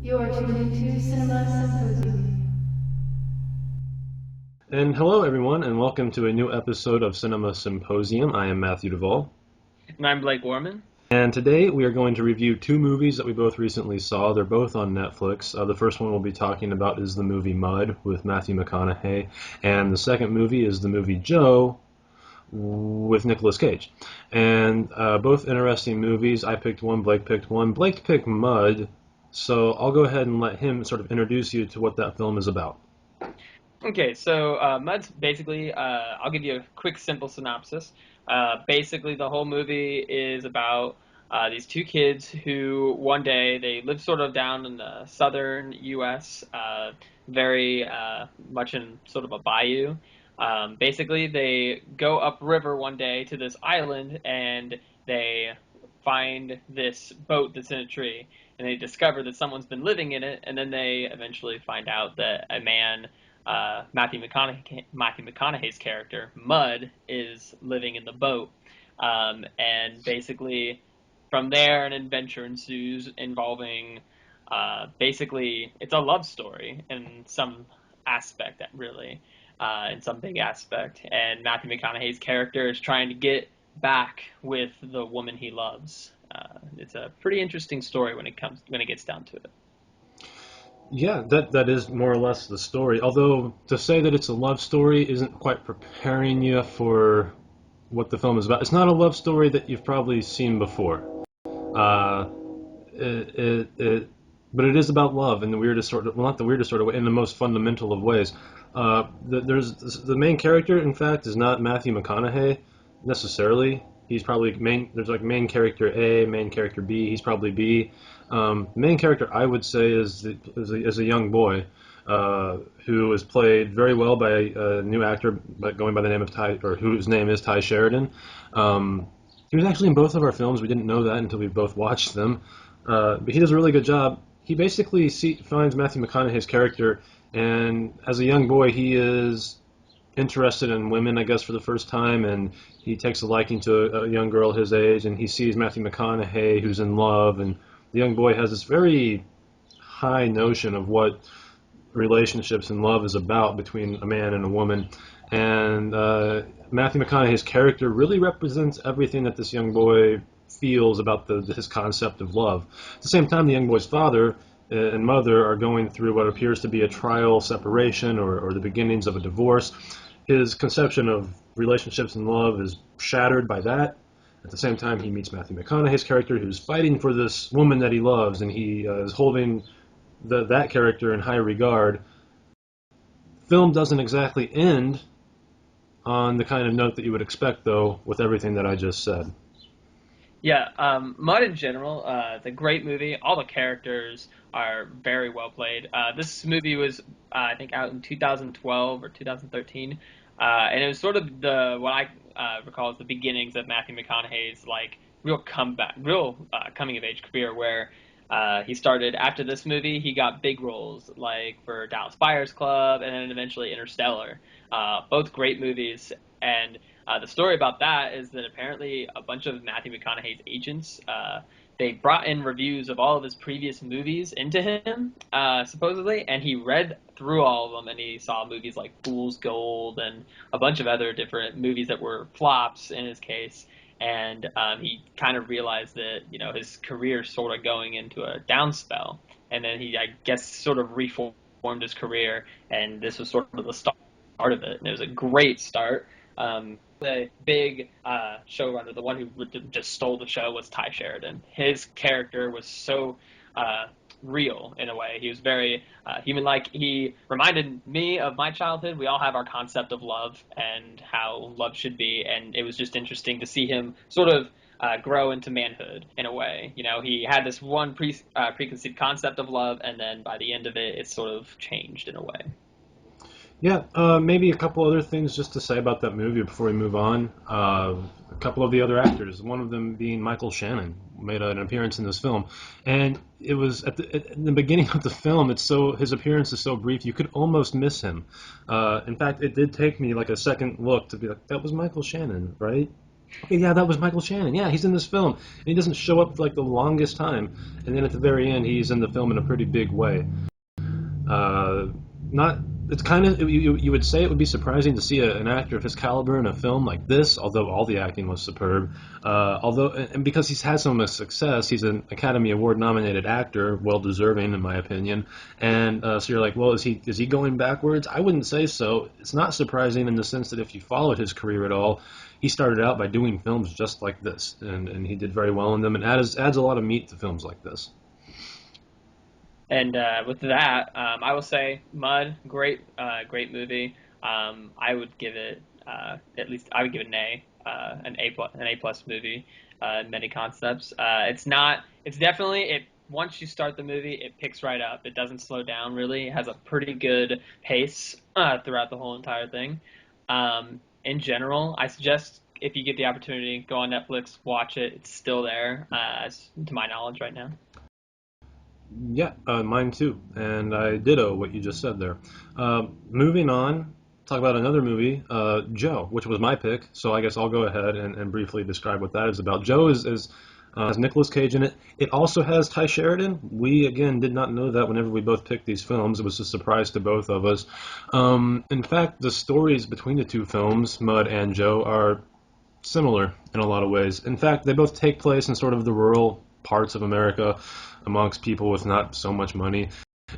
You are tuned into Cinema Symposium. And hello, everyone, and welcome to a new episode of Cinema Symposium. I am Matthew Duvall, And I'm Blake Warman. and today we are going to review two movies that we both recently saw. They're both on Netflix. The first one we'll be talking about is the movie Mud with Matthew McConaughey, and the second movie is the movie Joe with Nicolas Cage. And both interesting movies. I picked one, Blake picked one. Blake picked Mud, so I'll go ahead and let him sort of introduce you to what that film is about. Okay, so Mud's basically, I'll give you a quick, simple synopsis. Basically, the whole movie is about these two kids who one day they live sort of down in the southern U.S., very much in sort of a bayou. Basically, they go upriver one day to this island and they find this boat that's in a tree, and they discover that someone's been living in it, and then they eventually find out that a man, Matthew McConaughey's character, Mud, is living in the boat. And basically, from there, an adventure ensues involving basically, it's a love story in some aspect, really, in some big aspect. And Matthew McConaughey's character is trying to get back with the woman he loves. It's a pretty interesting story when it gets down to it. Yeah, that is more or less the story. Although to say that it's a love story isn't quite preparing you for what the film is about. It's not a love story that you've probably seen before. Uh, but it is about love in the weirdest sort of, well, not the weirdest sort of way, in the most fundamental of ways. There's the main character, in fact, is not Matthew McConaughey necessarily. He's probably main. There's like main character A, main character B. He's probably B. Main character I would say is a young boy who is played very well by a new actor, but going by the name of Ty, or whose name is Ty Sheridan. He was actually in both of our films. We didn't know that until we both watched them. But he does a really good job. He basically finds Matthew McConaughey's character, and as a young boy, he is interested in women, I guess, for the first time, and he takes a liking to a young girl his age, and he sees Matthew McConaughey, who's in love, and the young boy has this very high notion of what relationships and love is about between a man and a woman. And Matthew McConaughey's character really represents everything that this young boy feels about his concept of love. At the same time, the young boy's father and mother are going through what appears to be a trial separation or the beginnings of a divorce. His conception of relationships and love is shattered by that. At the same time, he meets Matthew McConaughey's character, who's fighting for this woman that he loves, and he is holding that character in high regard. Film doesn't exactly end on the kind of note that you would expect, though, with everything that I just said. Yeah, Mud in general, it's a great movie. All the characters are very well played. This movie was, I think, out in 2012 or 2013, and it was sort of what I recall as the beginnings of Matthew McConaughey's like real comeback, real coming of age career, where he started after this movie. He got big roles like for Dallas Buyers Club and then eventually Interstellar, both great movies. And the story about that is that apparently a bunch of Matthew McConaughey's agents they brought in reviews of all of his previous movies into him, supposedly, and he read through all of them and he saw movies like Fool's Gold and a bunch of other different movies that were flops in his case. And he kind of realized that his career sort of going into a downspell, and then he, I guess, sort of reformed his career, and this was sort of the start of it. And it was a great start. The big showrunner, the one who just stole the show, was Ty Sheridan. His character was so real in a way. He was very human-like. He reminded me of my childhood. We all have our concept of love and how love should be, and it was just interesting to see him sort of grow into manhood in a way. He had this one preconceived concept of love, and then by the end of it, it sort of changed in a way. Yeah, maybe a couple other things just to say about that movie before we move on. A couple of the other actors, one of them being Michael Shannon, made an appearance in this film, and it was at the beginning of the film. His appearance is so brief you could almost miss him. In fact, it did take me like a second look to be like, that was Michael Shannon, right? Okay, yeah, that was Michael Shannon. Yeah, he's in this film, and he doesn't show up for like the longest time, and then at the very end, he's in the film in a pretty big way. Uh, not. It's kind of you would say it would be surprising to see an actor of his caliber in a film like this, although all the acting was superb. Although and because he's had so much success, he's an Academy Award nominated actor, well deserving in my opinion. And so you're like, well, is he going backwards? I wouldn't say so. It's not surprising in the sense that if you followed his career at all, he started out by doing films just like this, and he did very well in them, and adds a lot of meat to films like this. And with that, I will say Mud, great, great movie. I would give it at least I would give it an A, an A plus movie. Many concepts. It's not. It's definitely it. Once you start the movie, it picks right up. It doesn't slow down really. It has a pretty good pace throughout the whole entire thing. In general, I suggest if you get the opportunity, go on Netflix, watch it. It's still there, to my knowledge, right now. Yeah, mine too. And I ditto what you just said there. Moving on, talk about another movie, Joe, which was my pick. So I guess I'll go ahead and briefly describe what that is about. Joe has Nicolas Cage in it. It also has Ty Sheridan. We again did not know that whenever we both picked these films. It was a surprise to both of us. In fact, the stories between the two films, Mud and Joe, are similar in a lot of ways. In fact, they both take place in sort of the rural parts of America amongst people with not so much money.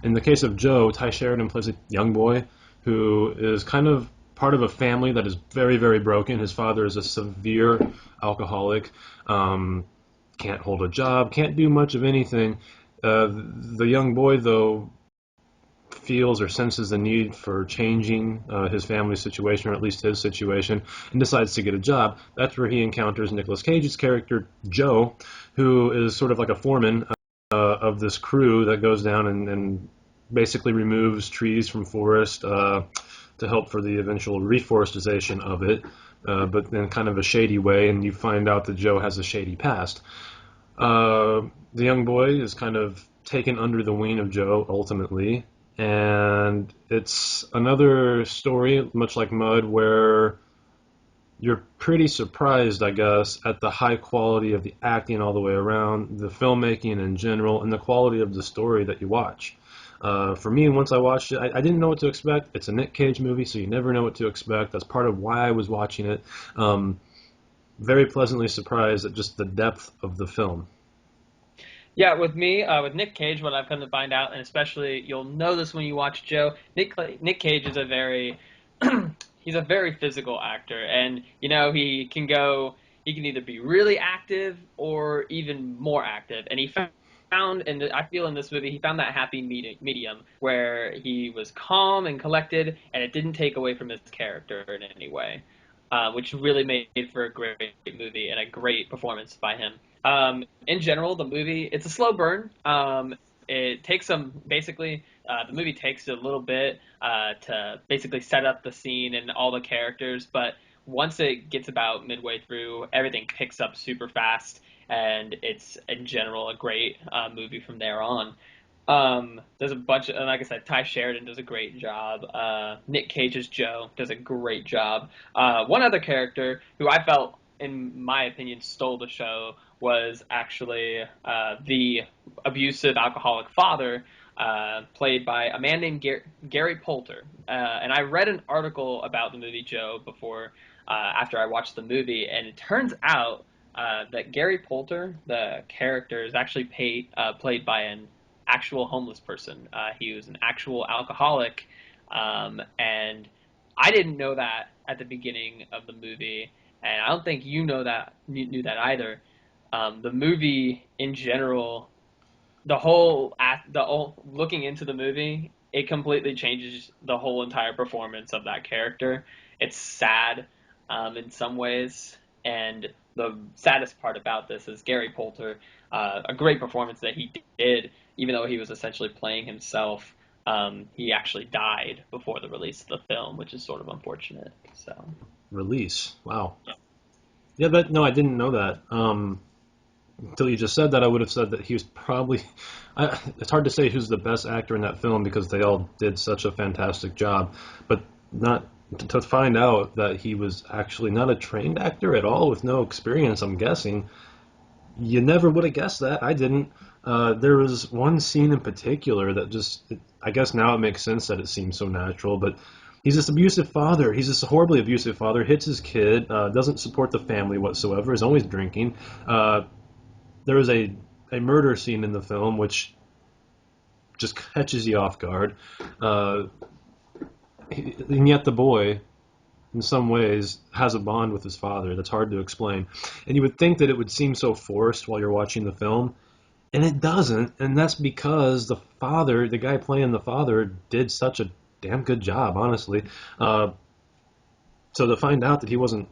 In the case of Joe, Ty Sheridan plays a young boy who is kind of part of a family that is very, very broken. His father is a severe alcoholic, can't hold a job, can't do much of anything. The young boy, though, feels or senses the need for changing his family situation, or at least his situation, and decides to get a job. That's where he encounters Nicolas Cage's character, Joe, who is sort of like a foreman of this crew that goes down and basically removes trees from forest to help for the eventual reforestation of it, but in kind of a shady way, and you find out that Joe has a shady past. The young boy is kind of taken under the wing of Joe ultimately, and it's another story, much like Mud, where you're pretty surprised, I guess, at the high quality of the acting all the way around, the filmmaking in general, and the quality of the story that you watch. For me, once I watched it, I didn't know what to expect. It's a Nick Cage movie, so you never know what to expect. That's part of why I was watching it. Very pleasantly surprised at just the depth of the film. Yeah, with me, with Nick Cage, what I've come to find out, and especially you'll know this when you watch Joe. Nick Cage is a very he's a very physical actor, and he can either be really active or even more active, and he found and I feel in this movie he found that happy medium where he was calm and collected, and it didn't take away from his character in any way, which really made for a great movie and a great performance by him. In general, the movie it's a slow burn. It takes some basically the movie takes a little bit to basically set up the scene and all the characters, but once it gets about midway through, everything picks up super fast, and it's in general a great movie from there on. There's a bunch of, and like I said, Ty Sheridan does a great job. Nick Cage's Joe does a great job. One other character who I felt, in my opinion, stole the show was actually the abusive alcoholic father, played by a man named Gary Poulter. And I read an article about the movie Joe before, after I watched the movie, and it turns out that Gary Poulter, the character, is actually played by an actual homeless person. He was an actual alcoholic, and I didn't know that at the beginning of the movie, and I don't think you know that knew that either. The movie in general, looking into the movie, it completely changes the whole entire performance of that character. It's sad, in some ways, and the saddest part about this is Gary Poulter, a great performance that he did, even though he was essentially playing himself. He actually died before the release of the film, which is sort of unfortunate. So, Release. Wow. Yeah, that no, I didn't know that. Until you just said that, I would have said that he was probably. It's hard to say who's the best actor in that film because they all did such a fantastic job, but not to find out that he was actually not a trained actor at all with no experience, I'm guessing, you never would have guessed that. I didn't. There was one scene in particular that I guess now it makes sense that it seems so natural, but he's this abusive father. He's this horribly abusive father, hits his kid, doesn't support the family whatsoever, is always drinking. There is a murder scene in the film which just catches you off guard. Uh, and yet the boy, in some ways, has a bond with his father that's hard to explain. And you would think that it would seem so forced while you're watching the film, and it doesn't. And that's because the father, the guy playing the father, did such a damn good job, honestly. Uh, so to find out that he wasn't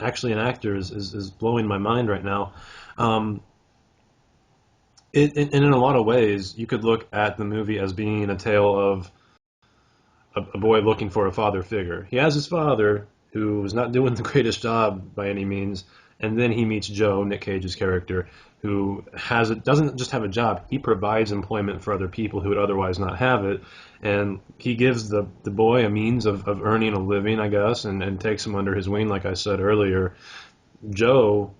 actually an actor is blowing my mind right now. Um, and in a lot of ways, you could look at the movie as being a tale of a boy looking for a father figure. He has his father, who is not doing the greatest job by any means, and then he meets Joe, Nick Cage's character, who doesn't just have a job. He provides employment for other people who would otherwise not have it, and he gives the boy a means of earning a living, I guess, and takes him under his wing, like I said earlier. Joe,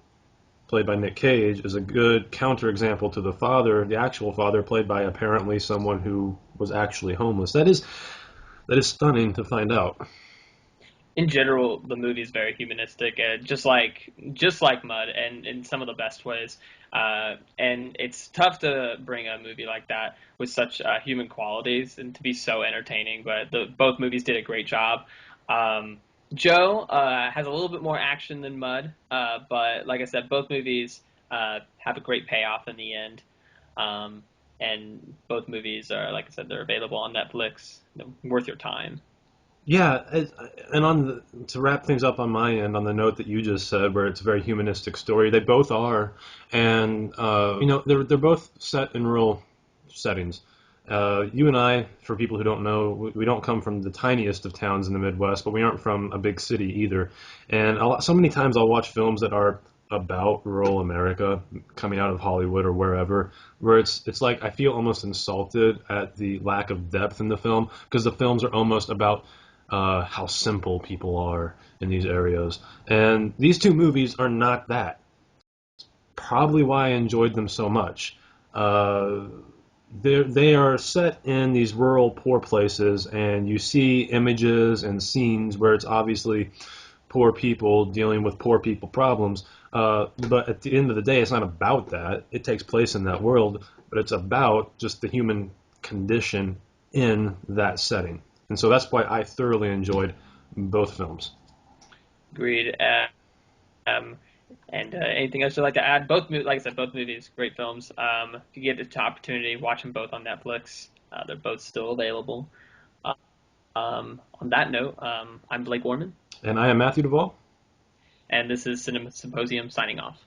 played by Nick Cage, is a good counterexample to the father, the actual father, played by apparently someone who was actually homeless. That is stunning to find out. In general, the movie is very humanistic, just like Mud, and in some of the best ways. And it's tough to bring a movie like that with such human qualities and to be so entertaining. But both movies did a great job. Um, Joe has a little bit more action than Mud, but like I said, both movies have a great payoff in the end. Um, and both movies are, like I said, they're available on Netflix. Worth your time. Yeah, and to wrap things up on my end, on the note that you just said, where it's a very humanistic story, they both are, and they're both set in rural settings. You and I, for people who don't know, we don't come from the tiniest of towns in the Midwest, but we aren't from a big city either. And so many times I'll watch films that are about rural America, coming out of Hollywood or wherever, where it's like I feel almost insulted at the lack of depth in the film because the films are almost about how simple people are in these areas. And these two movies are not that. Probably why I enjoyed them so much. Uh, they are set in these rural, poor places, and you see images and scenes where it's obviously poor people dealing with poor people problems. But at the end of the day, it's not about that. It takes place in that world, but it's about just the human condition in that setting. And so that's why I thoroughly enjoyed both films. Agreed. Um, and anything else you'd like to add? Like I said, both movies, great films. If you get the opportunity, watch them both on Netflix. They're both still available. On that note, I'm Blake Orman, And I am Matthew Duvall. and this is Cinema Symposium signing off.